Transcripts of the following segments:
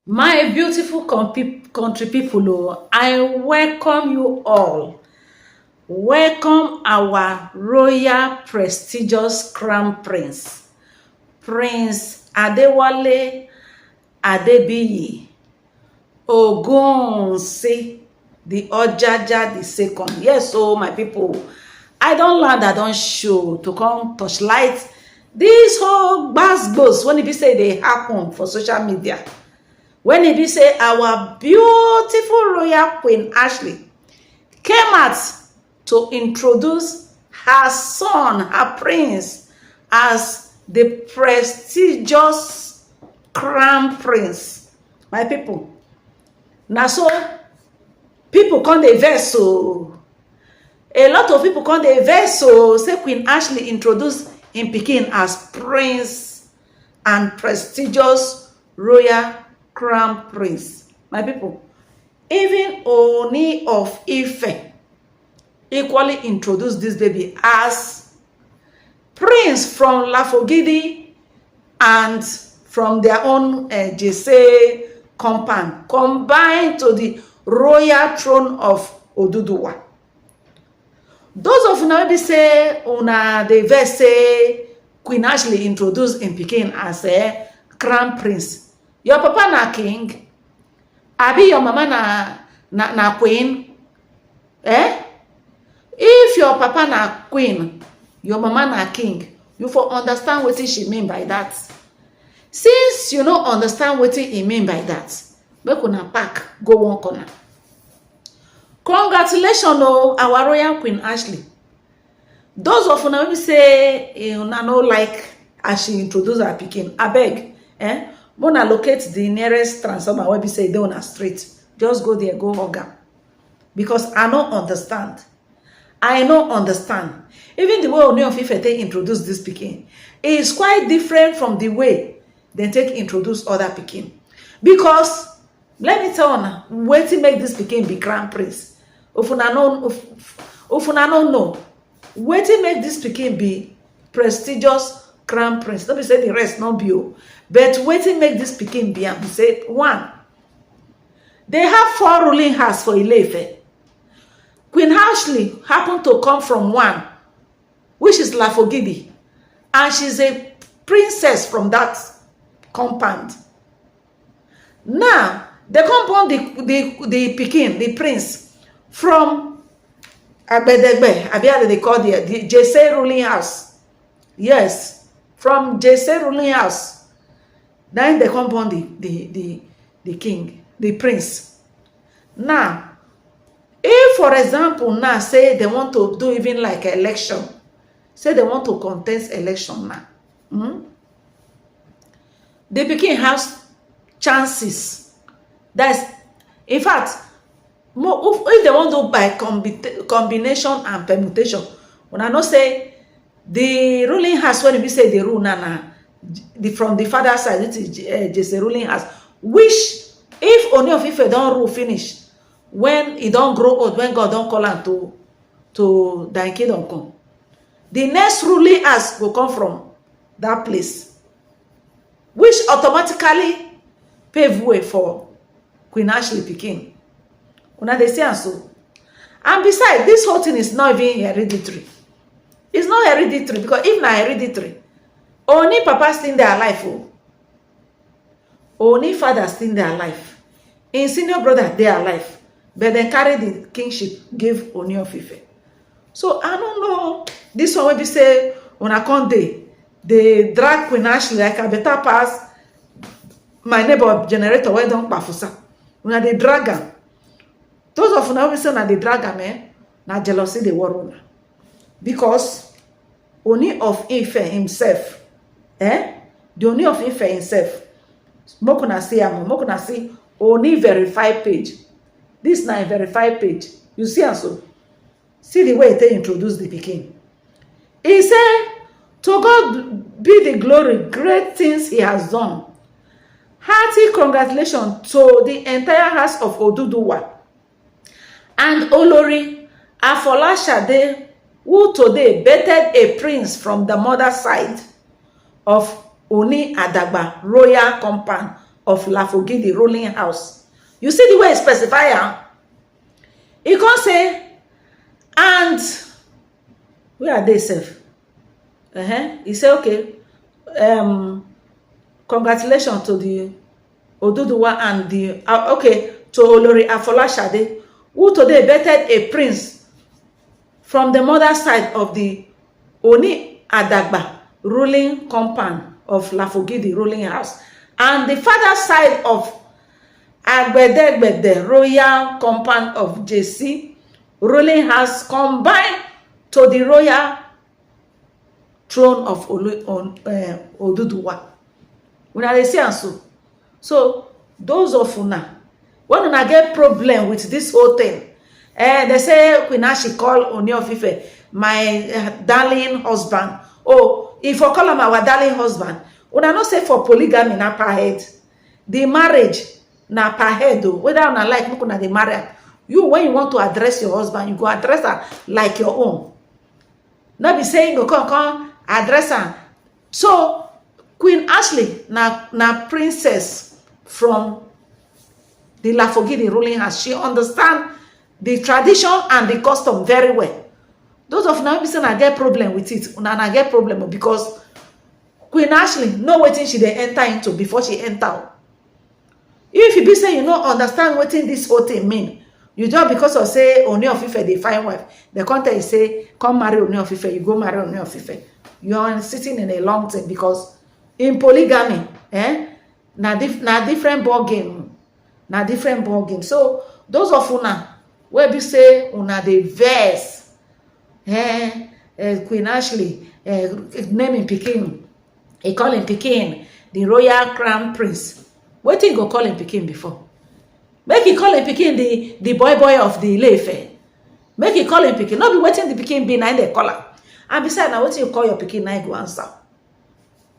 My beautiful country people, oh, I welcome you all. Welcome our royal prestigious crown prince, Prince Adewale Adebiyi Ogunwusi the Ojaja the second. Yes, so my people, I don't land, I don't show to come touch light. This whole gbas when it be say they happen for social media. When it be say our beautiful royal Queen Ashley came out to introduce her son, her prince, as the prestigious crown prince. My people, now so people come dey vex so a lot of people come dey vex so say Queen Ashley introduce him pikin as prince and prestigious royal crown prince. My people, even Oni of Ife equally introduced this baby as prince from Lafogidi and from their own Jesse compound, combined to the royal throne of Oduduwa. Those of una maybe say una dey vex say Queen Ashley introduced him pikin as a crown prince. Your papa na king, abi your mama na queen. If your papa na queen, your mama na king, you for understand wetin she mean by that. Since you no understand wetin e mean by that, make una pack go one corner. Congratulations, oh, our royal Queen Ashley. Those of una wey say una no like as she introduce her pikin, abeg, mona locate the nearest transformer wey be say dey on a street. Just go there, go hug am, because I no understand. I no understand. Even the way Ooni of Ife take introduce this pikin is quite different from the way they take introduce other pikin. Because let me tell una wetin make this pikin be crown prince. If una no know wetin make this pikin be prestigious crown prince, no be say the rest no be o, but wetin make this pikin be am be say, one, they have 4 ruling house for Ile-Ife. Queen Ashley happened to come from one, which is Lafogidi, and she's a princess from that compound. Now they come born the pikin, the prince, from Agbedegbe, abi they call the Jesse ruling house. Yes, from Jesse ruling house. Then they come born the king, the prince. Now, if for example now say they want to do even like election, say they want to contest election now, the pikin has chances. That's, in fact, if they want to by combination and permutation, when I know say the ruling house, when we say the rule now, from the father side, it is just a ruling house, which if Ooni of Ife don rule finish, when he don't grow old, when God don't call him to thy kingdom come, the next ruling house will come from that place, which automatically pave way for Queen Ashley pikin. Una dey see am so. And besides, this whole thing is not even hereditary. It's not hereditary, because if na hereditary, Ooni papa still dey alive, oh. Ooni father still dey alive. Him senior brother dey alive, but dem carry the kingship give Ooni of Ife. So I don't know. This one wey be say una come dey drag Queen Ashley like a better pass my neighbor generator wey don kpafusa. Una dey drag am. Those of una wey say una dey drag am, na jealousy dey worry una. Because Ooni of Ife himself, the Ooni of Ife himself, make una see am, make una see Ooni verified page. This na a verified page. You see am so. See the way they introduce the pikin. He said, to God be the glory, great things he has done. Hearty congratulations to the entire house of Oduduwa and Olori Afolashade, who today betted a prince from the mother side of Oni Adagba royal compound of Lafogidi ruling house. You see the way he specify am? He can't say, and where are they safe? He said, okay, congratulations to the Oduduwa and the to Olori Afolashade, who today betted a prince from the mother side of the Oni Adagba ruling compound of Lafogidi ruling house, and the father side of Agbedegbede royal compound of JC ruling house combined to the royal throne of Oduduwa. Una dey see am so. So those of una, when una get problem with this whole thing, they say Queen Nashi call Ooni of Ife my darling husband. Oh, if I call him our darling husband, una no say for polygamy na per head. The marriage na per head o. Whether una like make una dey marry am. You, when you want to address your husband, you go address her like your own. Not be saying go come address her. So Queen Ashley na princess from the Lafogidi ruling house. She understand the tradition and the custom very well. Those of now say na get problem with it. Una get problem because Queen Ashley know wetin she dey enter into before she enter. If you be say you no understand wetin this whole thing mean, you just because of say Ooni of Ife dey find wife, the content is say come marry Ooni of Ife, you go marry Ooni of Ife. You are sitting in a long thing because in polygamy, na different ball game. Na different ball game. So those of una wey be say una dey vex, Queen Ashley naming pikin, he call him pikin the royal crown prince. Wetin he go call him pikin before? Make he call him pikin the boy of the Ile-Ife. Make he call him pikin. No be wetin the pikin be na im dey call am. And besides, na wetin you call your pikin na im go answer.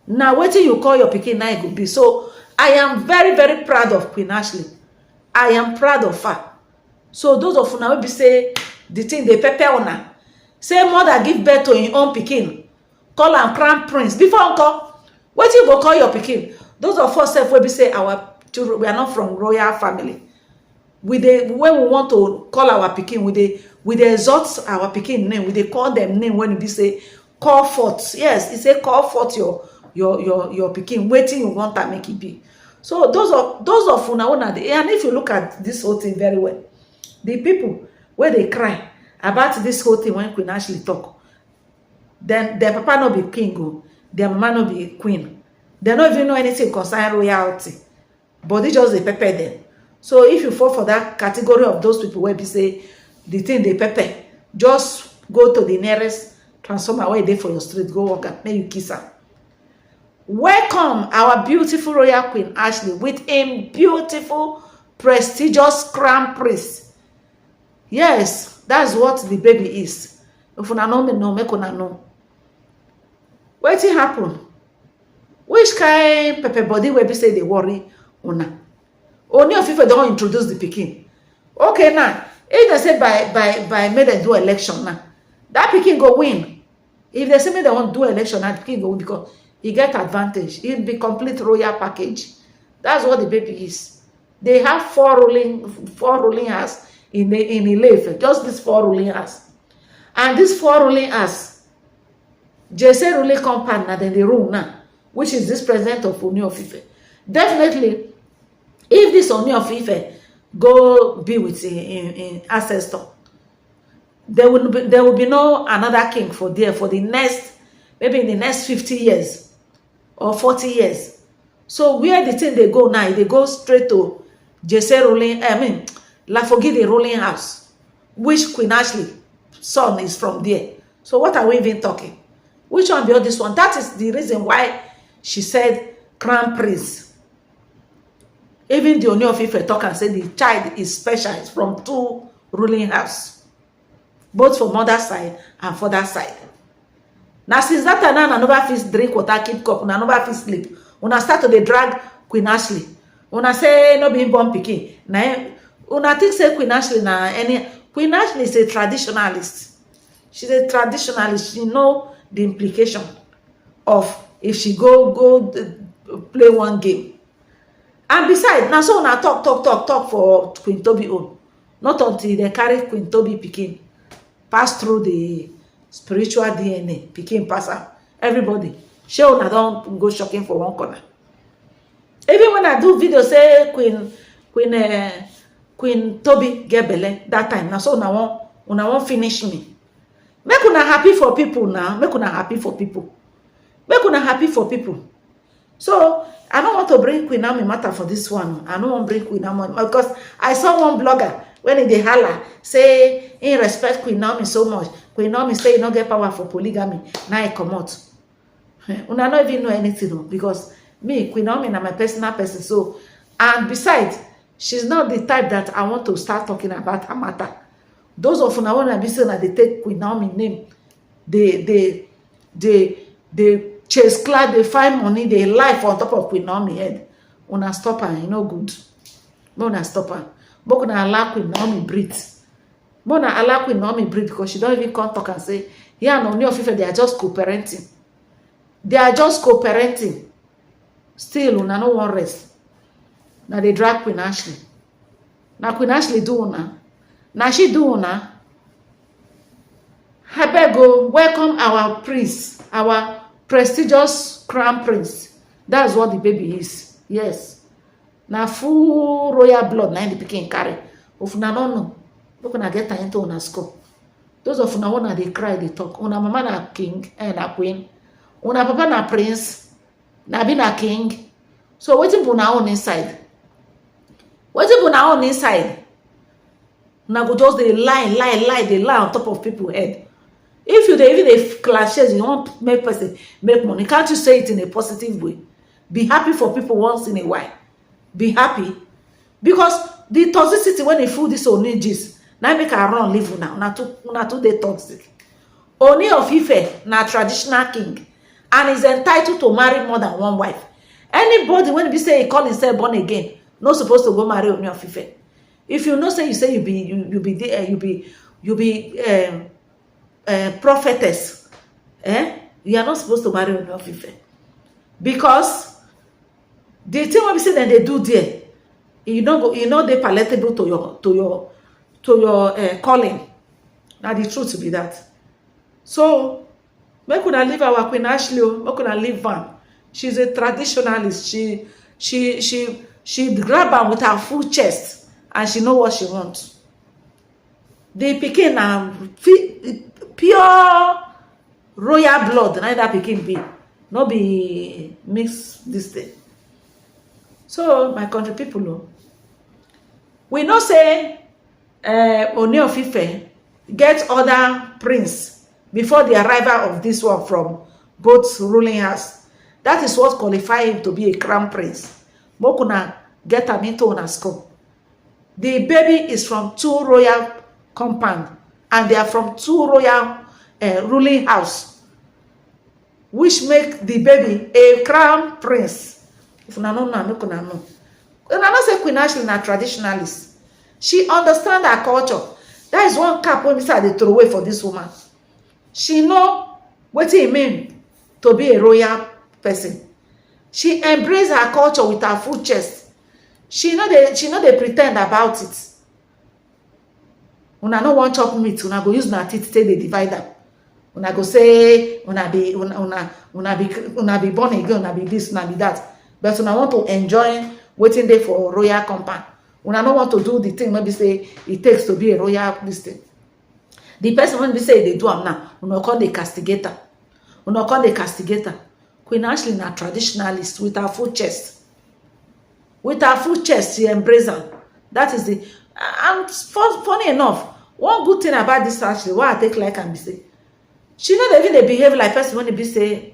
Na wetin you call your pikin na im go be. So I am very, very proud of Queen Ashley. I am proud of her. So those of una wey be say the thing dey pepper una, say mother give birth to im own pikin, call am crown prince. Before uncle, wetin you go call your pikin? Those of us sef wey be say our children, we are not from royal family. When we want to call our pikin, we dey exalt our pikin name. We dey call them name when e be say call forth. Yes, e say call forth your pikin. Wetin you want to make it be. So those of una, and if you look at this whole thing very well, the people where they cry about this whole thing when Queen Ashley talk, then their papa no be king o, their mama no be queen. They don't even know anything concerning royalty, but they just dey pepper them. So if you fall for that category of those people where be say the thing they pepper, just go to the nearest transformer where they for your street, go walk am, make you kiss her. Welcome our beautiful royal Queen Ashley with a beautiful, prestigious crown prince. Yes, that's what the baby is. If una know me, no, make una know. Wetin happen? Which kind pepper body wey be say dey worry una? Ooni of Ife don introduce the pikin. Okay now, if they say by make dem do election now, that pikin go win. If they say make dem wan do election now, the pikin go win because he get advantage. He be complete royal package. That's what the baby is. They have four ruling house in Ile-Ife. Just these four ruling house. And these four ruling house, JC ruling compound na dem dey rule now, which is this president of Ooni of Ife. Definitely, if this Ooni of Ife go be with in ancestor, there will be no another king for there for the next, maybe in the next 50 years or 40 years. So where the thing they go now, they go straight to JC ruling, Lafogidi ruling house, which Queen Ashley son is from there. So what are we even talking? Which one be all this one? That is the reason why she said crown prince. Even the Ooni of Ife talk and say the child is special. It's from two ruling house, both for mother side and father side. Now since that time, una never fit drink water, keep cup, una never fit sleep. Una start to dey drag Queen Ashley. Una say no be born pikin. Na una think say Queen Ashley na any. Queen Ashley is a traditionalist. She's a traditionalist. She know the implication of if she go play one game. And besides, now so una talk for Queen Toby own. Not until they carry Queen Toby pikin pass through the spiritual DNA, pikin pass am. Everybody, shey una don go shocking for one corner. Even when I do video say Queen Toby get belle that time, now so una wan finish me. Make una happy for people now. Make una happy for people. Make una happy for people. So I don't want to bring Queen Naomi matter for this one. I don't want to bring Queen Naomi because I saw one blogger when they holla say he respect Queen Naomi so much. Queen Naomi say he not get power for polygamy. Now he come out. Una not even know anything because me, Queen Naomi, na my personal person. So, and besides, she's not the type that I want to start talking about her matter. Those of una wanna be saying that they take Queen Naomi name, they chase clad, they find money, they life on top of Queen Naomi head. Una stop her, you know good. Una stop her. But una allow Queen Naomi breathe. Una allow Queen Naomi breathe because she don't even come talk and say, yeah, no, Ooni of Ife, they are just co-parenting. They are just co-parenting. Still, una no one rest. Now they drag Queen Ashley. Now Queen Ashley do una. Now she do una. I beg go welcome our prince, our prestigious crown prince. That's what the baby is. Yes. Now full royal blood na the pikin carry. If una no know, look una get her into una score. Those of una wanna they cry, they talk. Una mama na king and na queen. Una papa na prince. Na be na king. So wetin be una own inside? Wetin be una own inside? Una go just dey lie on top of people head. If you dey even dey clashes, you want make person make money, can't you say it in a positive way? Be happy for people once in a while. Be happy. Because the toxicity when they full this Ooni gist, na make her run leave una. Una too dey toxic. Ooni of Ife na traditional king and is entitled to marry more than one wife. Anybody when be say he call himself born again, not supposed to go marry Ooni of Ife. If you know say you be prophetess, you are not supposed to marry Ooni of Ife because the thing when we say that they do there, you know they palatable to your calling. Now the truth be that. So make una leave our Queen Ashley, make una leave her. She's a traditionalist. She grab her with her full chest and she know what she wants. The pikin na pure royal blood, na that pikin be. No be mix this thing. So my country people, we know say Ooni of Ife get other prince before the arrival of this one from both ruling house. That is what qualify him to be a crown prince. Mokuna get am into una score. The baby is from two royal compound and they are from two royal ruling house, which make the baby a crown prince. If una no know, make una know. Una know say Queen Ashley na traditionalist. She understand her culture. That is one cap when Mr. they throw away for this woman. She know what it mean to be a royal person. She embrace her culture with her full chest. She know they pretend about it. Una no want chop meat, una go use una teeth take dey divide am. Una go say una be born again, una be this, una be that. But una want to enjoy waiting there for royal compound. Una no want to do the thing maybe say it takes to be a royal this thing. The person when we say they do am now, una call the castigator. Una call the castigator. Queen Ashley na traditionalist with her full chest. With her full chest, she embrace am. That is the and funny enough, one good thing about this Ashley, why I take like am be say, she not even dey behave like person when e be say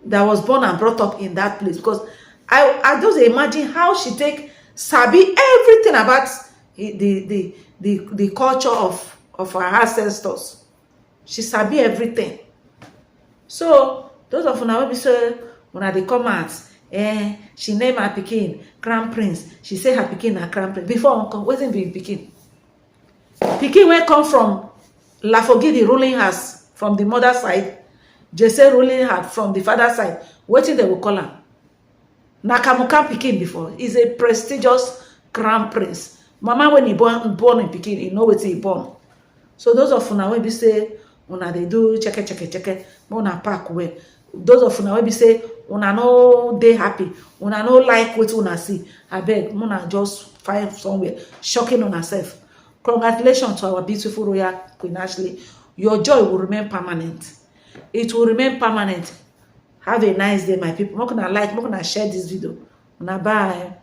that was born and brought up in that place. Because I just imagine how she take sabi everything about the culture of her ancestors. She sabi everything. So those of una wey be say una dey come out, she name her pikin crown prince. She say her pikin na crown prince. Before uncle, wetin be pikin? Pikin wey come from Lafogi ruling house from the mother side, Jesse ruling house from the father side. Wetin they will call am? Nakamuka pikin before. He's a prestigious crown prince. Mama when he born in pikin, he know wetin he born. So those of una wey be say una dey do cheke, una pack well. Those of una wey be say una no dey happy, una no like wetin una see, abeg una just find somewhere shocking on herself. Congratulations to our beautiful royal Queen Ashley. Your joy will remain permanent. It will remain permanent. Have a nice day, my people. Make una like, make una share this video. Una bye.